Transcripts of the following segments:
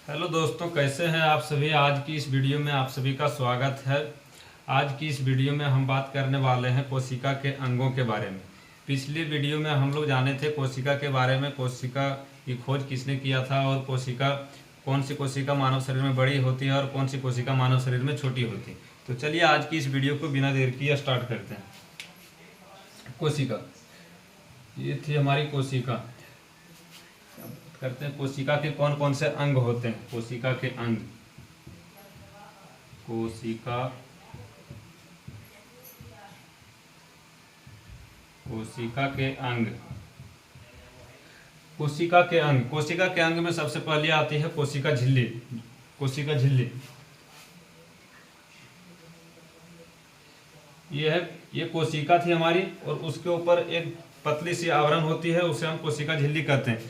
Hello दोस्तों, कैसे हैं आप सभी। आज की इस वीडियो में आप सभी का स्वागत है। आज की इस वीडियो में हम बात करने वाले हैं कोशिका के अंगों के बारे में। पिछली वीडियो में हम लोग जाने थे कोशिका के बारे में, कोशिका की खोज किसने किया था और कौन सी कोशिका मानव शरीर में बड़ी होती है और कौन सी कोशिका मानव शरीर में छोटी होती है। तो चलिए आज की इस वीडियो को बिना देर किए स्टार्ट करते हैं। कोशिका, ये थी हमारी कोशिका। करते हैं कोशिका के कौन कौन से अंग होते हैं। कोशिका के अंग, कोशिका के अंग, कोशिका के अंग में सबसे पहले आती है कोशिका झिल्ली। कोशिका झिल्ली ये कोशिका थी हमारी और उसके ऊपर एक पतली सी आवरण होती है, उसे हम कोशिका झिल्ली कहते हैं।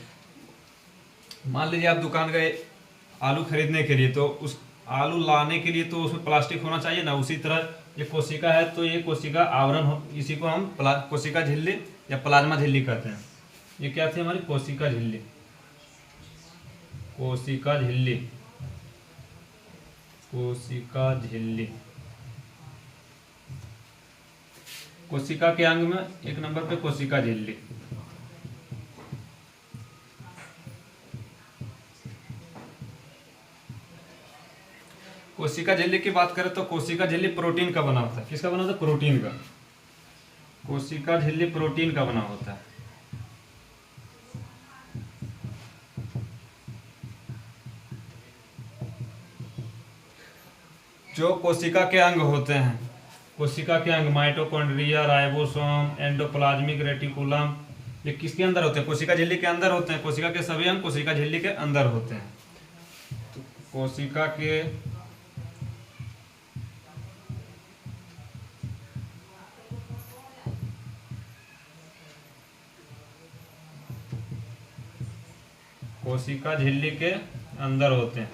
मान लीजिए आप दुकान गए आलू खरीदने के लिए, तो उस आलू लाने के लिए तो उसमें प्लास्टिक होना चाहिए ना। उसी तरह ये कोशिका है, तो ये कोशिका आवरण हो, इसी को हम कोशिका झिल्ली या प्लाज्मा झिल्ली कहते हैं। ये क्या थी हमारी कोशिका झिल्ली। कोशिका झिल्ली, कोशिका झिल्ली। कोशिका के अंग में एक नंबर पे कोशिका झिल्ली। कोशिका झिल्ली की बात करें तो कोशिका झिल्ली प्रोटीन का बना होता है। किसका बना होता है? प्रोटीन का। कोशिका झिल्ली प्रोटीन का बना होता है। जो कोशिका के अंग होते हैं, कोशिका के अंग माइटोकॉन्ड्रिया, राइबोसोम, एंडोप्लाज्मिक रेटिकुलम, ये किसके अंदर होते हैं? कोशिका झिल्ली के अंदर होते हैं। कोशिका के सभी अंग कोशिका झिल्ली के अंदर होते हैं। तो कोशिका झिल्ली के अंदर होते हैं।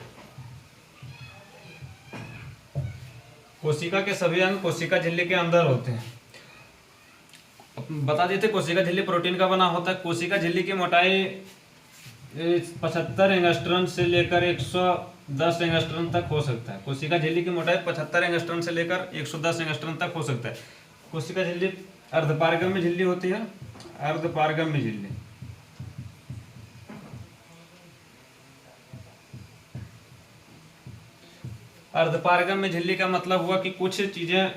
कोशिका के सभी अंग कोशिका झिल्ली के अंदर होते हैं। बता देते कोशिका झिल्ली प्रोटीन का बना होता है। कोशिका झिल्ली की मोटाई 75 एंगस्ट्रॉन से लेकर 110 एंगस्ट्रॉन तक हो सकता है। कोशिका झिल्ली की मोटाई 75 एंगस्ट्रॉन से लेकर 110 एंगस्ट्रॉन तक हो सकता है। कोशिका झिल्ली अर्धपारगम्य झिल्ली होती है। अर्धपारगम्य झिल्ली, अर्धपारगम्य झिल्ली का मतलब हुआ कि कुछ चीजें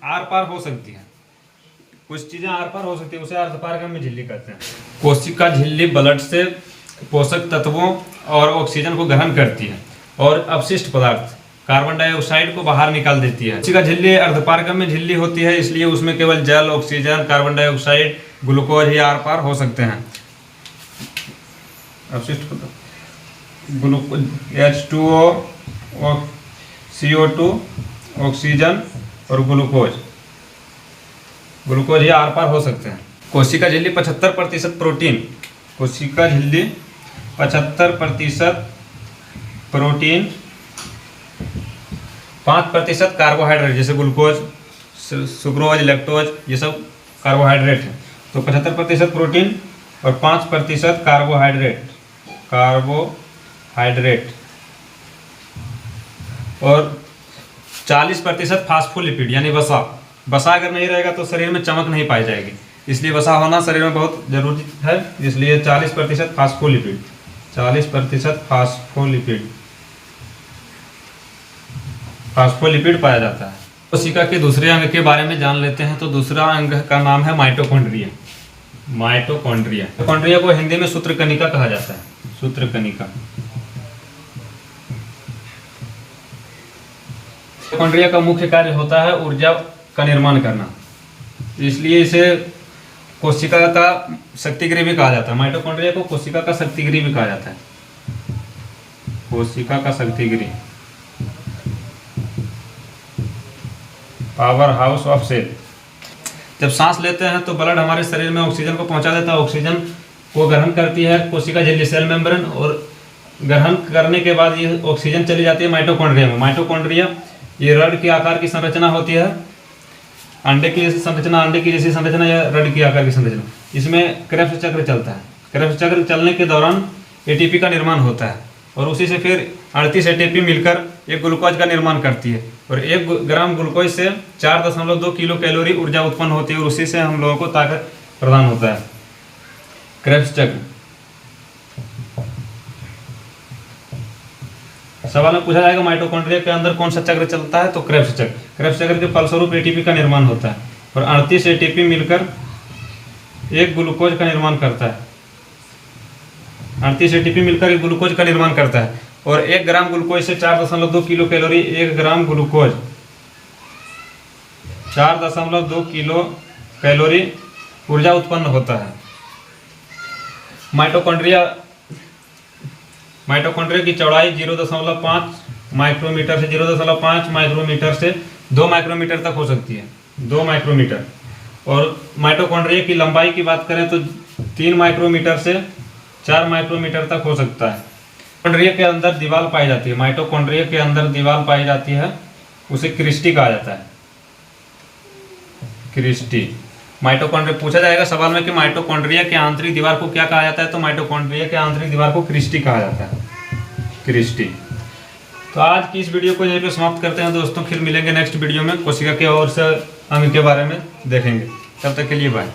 आर पार हो सकती हैं, कुछ चीजें आर पार हो सकती है, उसे अर्धपारगम्य झिल्ली कहते हैं। कोशिका झिल्ली ब्लड से पोषक तत्वों और ऑक्सीजन को ग्रहण करती है और अपशिष्ट पदार्थ कार्बन डाइऑक्साइड को बाहर निकाल देती है। कोशिका झिल्ली अर्धपारगम्य झिल्ली होती है, इसलिए उसमें केवल जल, ऑक्सीजन, कार्बन डाइऑक्साइड, ग्लूकोज ही आर पार हो सकते हैं। अपशिष्ट पदार्थ ग्लूकोज, H2O, CO2, ऑक्सीजन और ग्लूकोज ही आर पार हो सकते हैं। कोशिका झिल्ली 75% प्रोटीन, कोशिका झिल्ली 75% प्रोटीन, 5% कार्बोहाइड्रेट जैसे ग्लूकोज, सुक्रोज, लैक्टोज, ये सब कार्बोहाइड्रेट है। तो 75% प्रोटीन और 5% कार्बोहाइड्रेट और 40% फास्फोलिपिड यानी वसा। वसा अगर नहीं रहेगा तो शरीर में चमक नहीं पाई जाएगी, इसलिए वसा होना शरीर में बहुत जरूरी है। इसलिए 40% फास्फोलिपिड, 40% फास्फोलिपिड पाया जाता है। कोशिका के दूसरे अंग के बारे में जान लेते हैं। तो दूसरा अंग का नाम है माइटोकॉन्ड्रिया। माइटोकॉन्ड्रिया को हिंदी में सूत्रकनिका कहा जाता है। सूत्रकनिका। माइटोकॉन्ड्रिया का मुख्य कार्य होता है ऊर्जा का निर्माण करना, इसलिए इसे कोशिका का शक्तिगृह भी कहा जाता है। माइटोकॉन्ड्रिया को कोशिका का शक्तिगृह भी कहा जाता है। कोशिका का शक्तिगृह, पावर हाउस ऑफ सेल। जब सांस लेते हैं तो ब्लड हमारे शरीर में ऑक्सीजन को पहुंचा देता है। ऑक्सीजन को ग्रहण करती है कोशिका झिल्ली, सेल मेम्ब्रेन, और ग्रहण करने के बाद ये ऑक्सीजन चली जाती है माइटोकॉन्ड्रिया में। माइटोकॉन्ड्रिया ये रड के आकार की संरचना होती है। अंडे की संरचना, अंडे की जैसी संरचना या रड की आकार की संरचना। इसमें क्रेब्स चक्र चलता है। क्रेब्स चक्र चलने के दौरान एटीपी का निर्माण होता है। और उसी से फिर 38 एटीपी मिलकर एक ग्लूकोज का निर्माण करती है और 1 ग्राम ग्लूकोज से 4.2 किलो कैलोरी ऊर्जा उत्पन्न होती है और उसी से हम लोगों को ताकत प्रदान होता है। क्रेब्स चक्र, सवाल में पूछा जाएगा माइटोकॉन्ड्रिया के अंदर कौन सा चक्र चलता है, तो क्रेब्स चक्र। क्रेब्स चक्र के फलस्वरूप एटीपी का निर्माण होता है और 38 एटीपी मिलकर एक ग्लूकोज का निर्माण करता है। 38 एटीपी मिलकर एक ग्लूकोज का निर्माण करता है और 1 ग्राम ग्लूकोज से 4.2 kilo calorie, 1 gram glucose 4.2 kilo calorie ऊर्जा उत्पन्न होता है। माइटोकॉन्ड्रिया की चौड़ाई 0.5 माइक्रोमीटर से 0.5 माइक्रोमीटर से 2 माइक्रोमीटर तक हो सकती है, 2 माइक्रोमीटर। और माइटोकॉन्ड्रिया की लंबाई की बात करें तो 3 माइक्रोमीटर से 4 माइक्रोमीटर तक हो सकता है। माइटोकॉन्ड्रिया के अंदर दीवार पाई जाती है, माइटोकॉन्ड्रिया के अंदर दीवार पाई जाती है, उसे क्रिस्टी कहा जाता है, क्रिस्टी। माइटोकॉन्ड्रिया पूछा जाएगा सवाल में कि माइटोकॉन्ड्रिया के आंतरिक दीवार को क्या कहा जाता है, तो माइटोकॉन्ड्रिया के आंतरिक दीवार को क्रिस्टी कहा जाता है, क्रिस्टी। तो आज की इस वीडियो को यहीं पे समाप्त करते हैं दोस्तों, फिर मिलेंगे नेक्स्ट वीडियो में, कोशिका के और से अंग के बारे में देखेंगे। तब तक के लिए बाय।